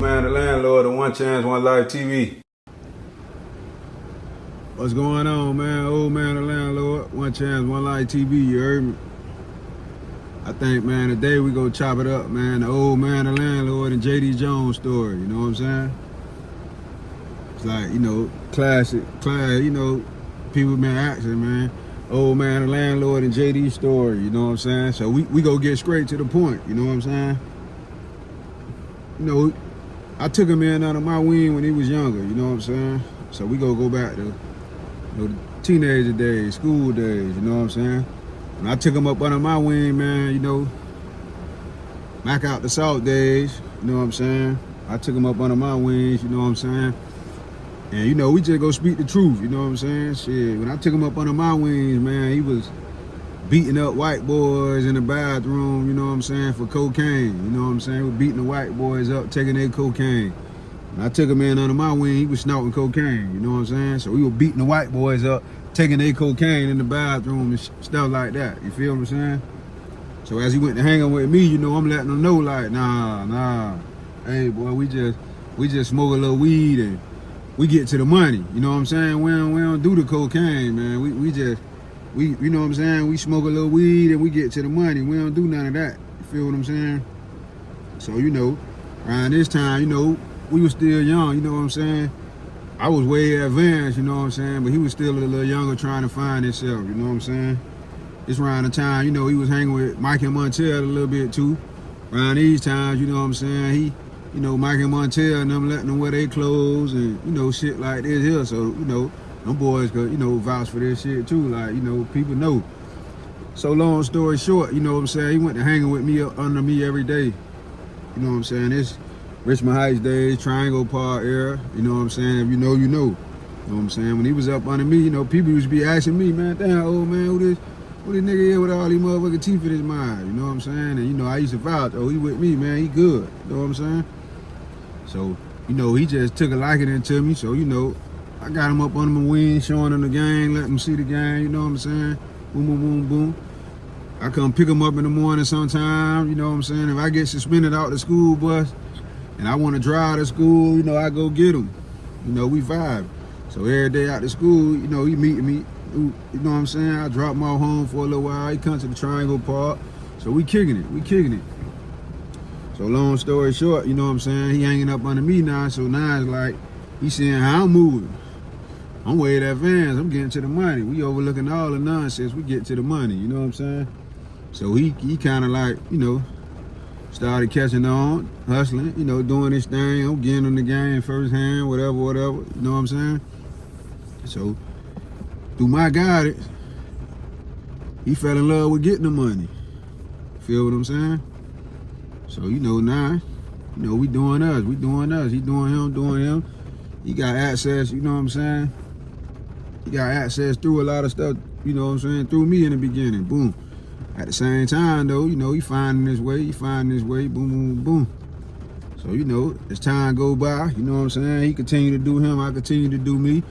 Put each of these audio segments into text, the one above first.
Oldman Da Landlord on One Chance, One Life TV. What's going on, man? Oldman Da Landlord, One Chance, One Life TV, you heard me? I think, man, today we gonna chop it up, man. The Oldman Da Landlord and J.D. Jones story, you know what I'm saying? It's like, classic, people been asking, man. Oldman Da Landlord and J.D. story, you know what I'm saying? So we go get straight to the point, you know what I'm saying? I took him in under my wing when he was younger, you know what I'm saying? So we go back to the teenager days, school days, you know what I'm saying? When I took him up under my wing, man, back out the South days, you know what I'm saying? I took him up under my wings, you know what I'm saying? And, we just go speak the truth, you know what I'm saying? Shit, when I took him up under my wings, man, he was beating up white boys in the bathroom, you know what I'm saying, for cocaine, you know what I'm saying? He was beating the white boys up, taking their cocaine. When I took him in under my wing, he was snorting cocaine, you know what I'm saying? So we were beating the white boys up, taking their cocaine in the bathroom and stuff like that, you feel what I'm saying? So as he went to hanging with me, I'm letting him know, like, nah, hey, boy, we just smoke a little weed and we get to the money, you know what I'm saying? We don't do the cocaine, man. We you know what I'm saying? We smoke a little weed and we get to the money. We don't do none of that. You feel what I'm saying? So, around this time, we was still young, you know what I'm saying? I was way advanced, you know what I'm saying? But he was still a little younger trying to find himself, you know what I'm saying? It's around the time, he was hanging with Mike and Montel a little bit too. Around these times, you know what I'm saying? Mike and Montel and them letting them wear their clothes and, shit like this here. So, them boys could, vouch for this shit too. Like, people know. So long story short, you know what I'm saying? He went to hanging with me under me every day. You know what I'm saying? It's Richmond Heights days, Triangle Park era. You know what I'm saying? If you know, you know. You know what I'm saying? When he was up under me, people used to be asking me, man, damn, old man, who this nigga here with all these motherfucking teeth in his mind? You know what I'm saying? And, I used to vouch, he with me, man, he good. You know what I'm saying? So, he just took a liking into me. So, I got him up under my wing, showing him the game, letting him see the game, you know what I'm saying? Boom, boom, boom, boom. I come pick him up in the morning sometime, you know what I'm saying? If I get suspended out the school bus and I want to drive to school, I go get him. We vibe. So every day out to school, he meeting me, you know what I'm saying? I drop him off home for a little while. He comes to the Triangle Park. So we kicking it. So long story short, you know what I'm saying? He hanging up under me now. So now it's like, he seeing how I'm moving. I'm way advanced. I'm getting to the money. We overlooking all the nonsense. We get to the money. You know what I'm saying? So he kind of like, started catching on, hustling, doing his thing. I'm getting him the game firsthand, whatever. You know what I'm saying? So through my guidance, he fell in love with getting the money. Feel what I'm saying? So, now, we doing us. He doing him. He got access, you know what I'm saying? He got access through a lot of stuff, you know what I'm saying, through me in the beginning, boom. At the same time, though, he finding his way, boom, boom, boom. So, as time go by, you know what I'm saying, he continue to do him, I continue to do me,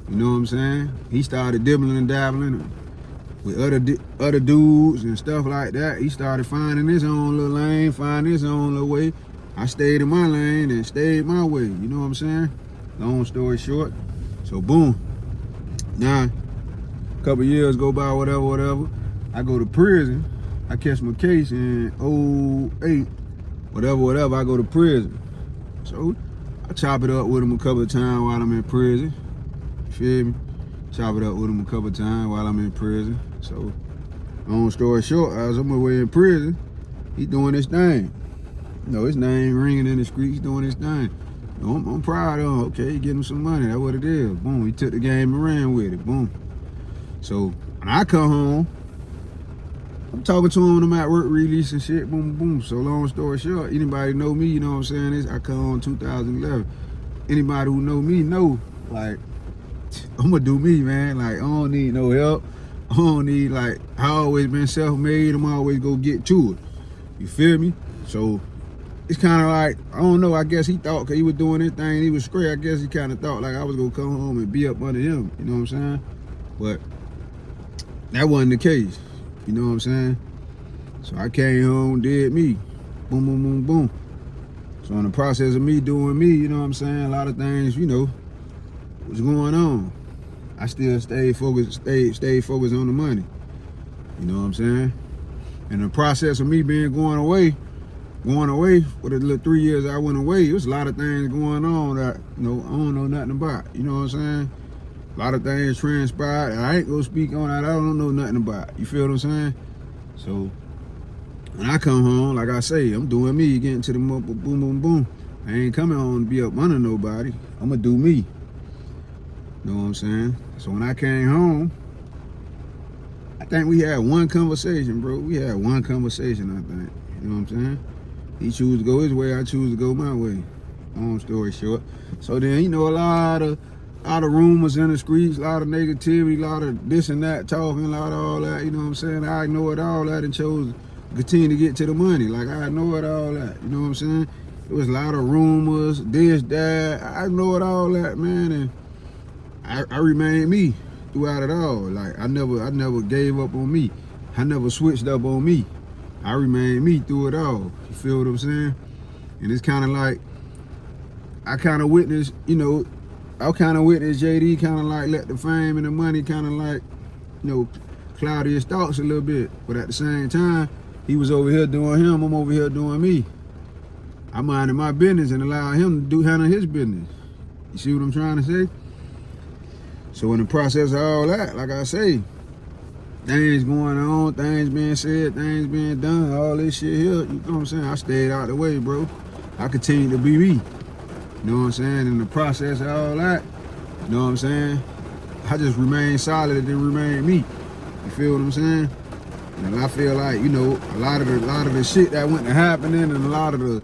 you know what I'm saying? He started dibbling and dabbling with other dudes and stuff like that. He started finding his own little lane, finding his own little way. I stayed in my lane and stayed my way, you know what I'm saying? Long story short, so boom. Now, a couple years go by, whatever. I go to prison. I catch my case in 08, whatever. I go to prison. So I chop it up with him a couple of times while I'm in prison. You feel me? Chop it up with him a couple of times while I'm in prison. So, long story short, as I'm away in prison, he doing his thing. His name ringing in the streets, doing his thing. I'm proud of him. Okay, he getting him some money. That's what it is. Boom. He took the game and ran with it. Boom. So when I come home, I'm talking to him. I'm at work release and shit. Boom, boom. So long story short, anybody know me, you know what I'm saying? I come home in 2011. Anybody who know me know, like, I'm gonna do me, man. Like, I don't need no help. I don't need, like, I always been self-made. I'm always gonna get to it. You feel me? So it's kind of like, I don't know, I guess he thought, because he was doing his thing, he was straight, I guess he kind of thought like I was going to come home and be up under him, you know what I'm saying? But that wasn't the case, you know what I'm saying? So I came home, did me, boom, boom, boom, boom. So in the process of me doing me, you know what I'm saying, a lot of things, you know, was going on. I still stayed focused on the money. You know what I'm saying? In the process of me going away for the little 3 years I went away, there was a lot of things going on that, you know, I don't know nothing about. You know what I'm saying? A lot of things transpired. I ain't gonna speak on that. I don't know nothing about. You feel what I'm saying? So when I come home, like I say, I'm doing me, getting to the boom, boom, boom. I ain't coming home to be up under nobody. I'm gonna do me. You know what I'm saying? So when I came home, I think we had one conversation, bro. We had one conversation, I think. You know what I'm saying? He choose to go his way, I choose to go my way. Long story short. So then, you know, a lot of rumors in the streets, a lot of negativity, a lot of this and that, talking, a lot of all that, you know what I'm saying? I ignored all that and chose to continue to get to the money. Like, I ignored all that, you know what I'm saying? There was a lot of rumors, this, that. I ignored all that, man, and I remained me throughout it all. Like, I never gave up on me. I never switched up on me. I remained me through it all. You feel what I'm saying? And it's kind of like, I kind of witnessed, you know, JD kind of like let the fame and the money kind of like, you know, cloud his thoughts a little bit. But at the same time, he was over here doing him, I'm over here doing me. I minded my business and allowed him to handle his business. You see what I'm trying to say? So in the process of all that, like I say, things going on, things being said, things being done, all this shit here, you know what I'm saying? I stayed out the way, bro. I continued to be me. You know what I'm saying? In the process of all that, you know what I'm saying? I just remained solid and remained me. You feel what I'm saying? And I feel like, you know, a lot of the shit that went to happening and a lot of the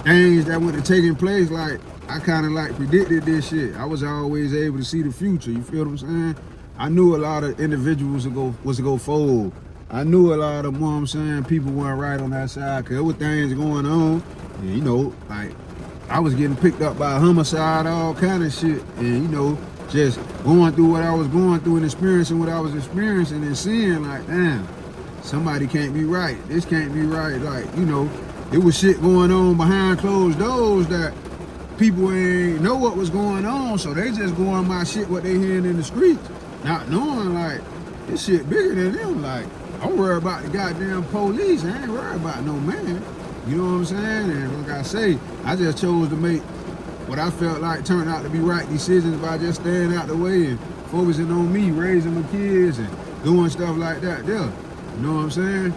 things that went to taking place, like, I kind of like predicted this shit. I was always able to see the future. You feel what I'm saying? I knew a lot of individuals was to go fold. I knew a lot of, you know what I'm saying, people weren't right on that side because there were things going on. And, you know, like, I was getting picked up by homicide, all kind of shit. And, you know, just going through what I was going through and experiencing what I was experiencing and seeing, like, damn, somebody can't be right. This can't be right. Like, you know, it was shit going on behind closed doors that people ain't know what was going on, so they just going by shit what they hearing in the streets, not knowing, like, this shit bigger than them. Like, I'm worried about the goddamn police. I ain't worried about no man. You know what I'm saying? And like I say, I just chose to make what I felt like turned out to be right decisions by just staying out the way and focusing on me, raising my kids and doing stuff like that there. You know what I'm saying?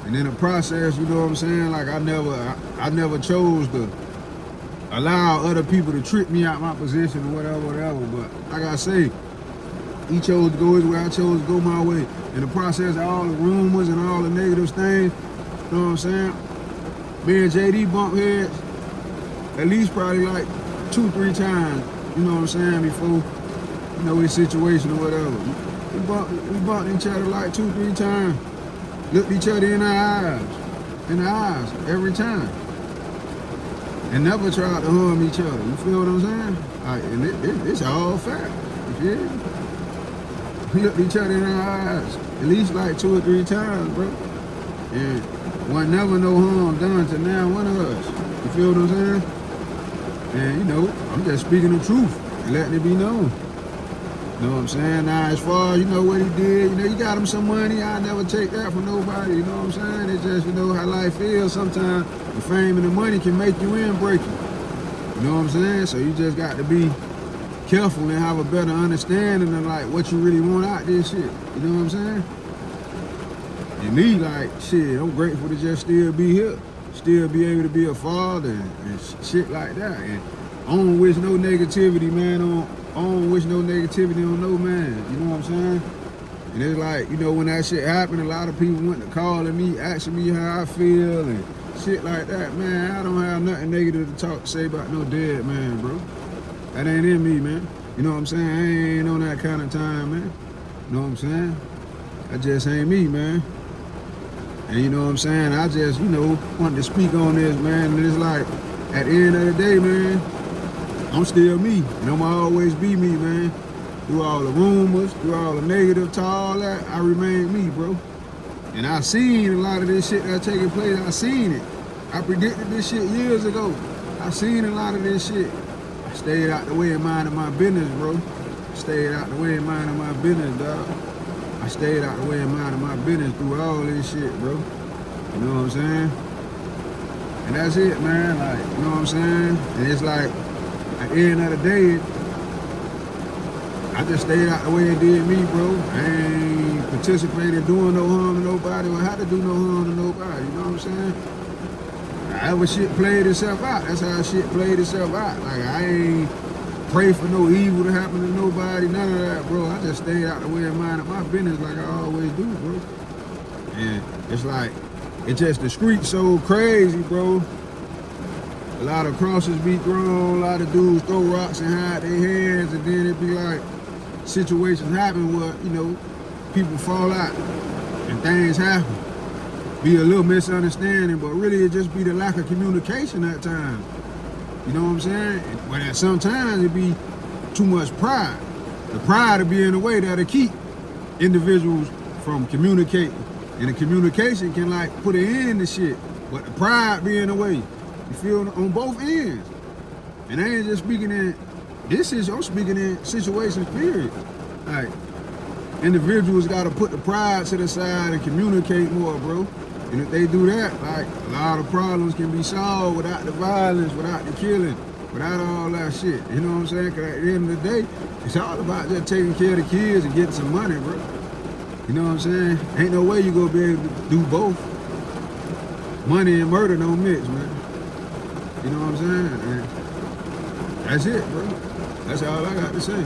And in the process, you know what I'm saying? Like, I never chose to allow other people to trick me out my position or whatever. But like I say, he chose to go his way, I chose to go my way. In the process of all the rumors and all the negative things, you know what I'm saying? Me and JD bumped heads at least probably like 2-3 times, you know what I'm saying, before, you know, his situation or whatever. We bumped each other like 2-3 times. Looked each other in the eyes every time. And never tried to harm each other. You feel what I'm saying? Like, and it's all fact. You feel me? We looked each other in the eyes at least like 2 or 3 times, bro. And one never no harm done to now one of us. You feel what I'm saying? And, you know, I'm just speaking the truth and letting it be known. You know what I'm saying? Now, as far as, you know, what he did, you know, you got him some money. I never take that from nobody, you know what I'm saying? It's just, you know, how life is. Sometimes the fame and the money can make you and break you. You know what I'm saying? So you just got to be careful and have a better understanding of, like, what you really want out this shit. You know what I'm saying? And me, like, shit, I'm grateful to just still be here. Still be able to be a father and shit like that. And I don't wish no negativity, man, I don't wish no negativity on no man, you know what I'm saying? And it's like, you know, when that shit happened, a lot of people went to calling me, asking me how I feel and shit like that. Man, I don't have nothing negative to say about no dead man, bro. That ain't in me, man. You know what I'm saying? I ain't on that kind of time, man. You know what I'm saying? That just ain't me, man. And you know what I'm saying? I just, you know, wanted to speak on this, man. And it's like, at the end of the day, man, I'm still me, and I'm always be me, man. Through all the rumors, through all the negative, to all that, I remain me, bro. And I seen a lot of this shit that's taking place. I seen it. I predicted this shit years ago. I seen a lot of this shit. I stayed out the way and minding my business, bro. Stayed out the way and minding my business, dog. I stayed out the way and minding my business through all this shit, bro. You know what I'm saying? And that's it, man. Like, you know what I'm saying? And it's like, at the end of the day, I just stayed out the way and did me, bro. I ain't participated doing no harm to nobody or had to do no harm to nobody. You know what I'm saying? However shit played itself out, that's how shit played itself out. Like, I ain't pray for no evil to happen to nobody, none of that, bro. I just stayed out the way and minded my business like I always do, bro. And it's like, it's just the street so crazy, bro. A lot of crosses be thrown, a lot of dudes throw rocks and hide their hands, and then it be like, situations happen where, you know, people fall out and things happen. Be a little misunderstanding, but really it just be the lack of communication at times. You know what I'm saying? But at sometimes it be too much pride. The pride will be in a way that'll keep individuals from communicating. And the communication can like put an end to shit. But the pride be in the way. You feel on both ends. And I ain't just speaking in this is I'm speaking in situations, period. Like, individuals gotta put the pride to the side and communicate more, bro. And if they do that, like, a lot of problems can be solved without the violence, without the killing, without all that shit. You know what I'm saying? Because at the end of the day, it's all about just taking care of the kids and getting some money, bro. You know what I'm saying? Ain't no way you gonna be able to do both. Money and murder don't mix, man. You know what I'm saying? And that's it, bro. That's all I got to say.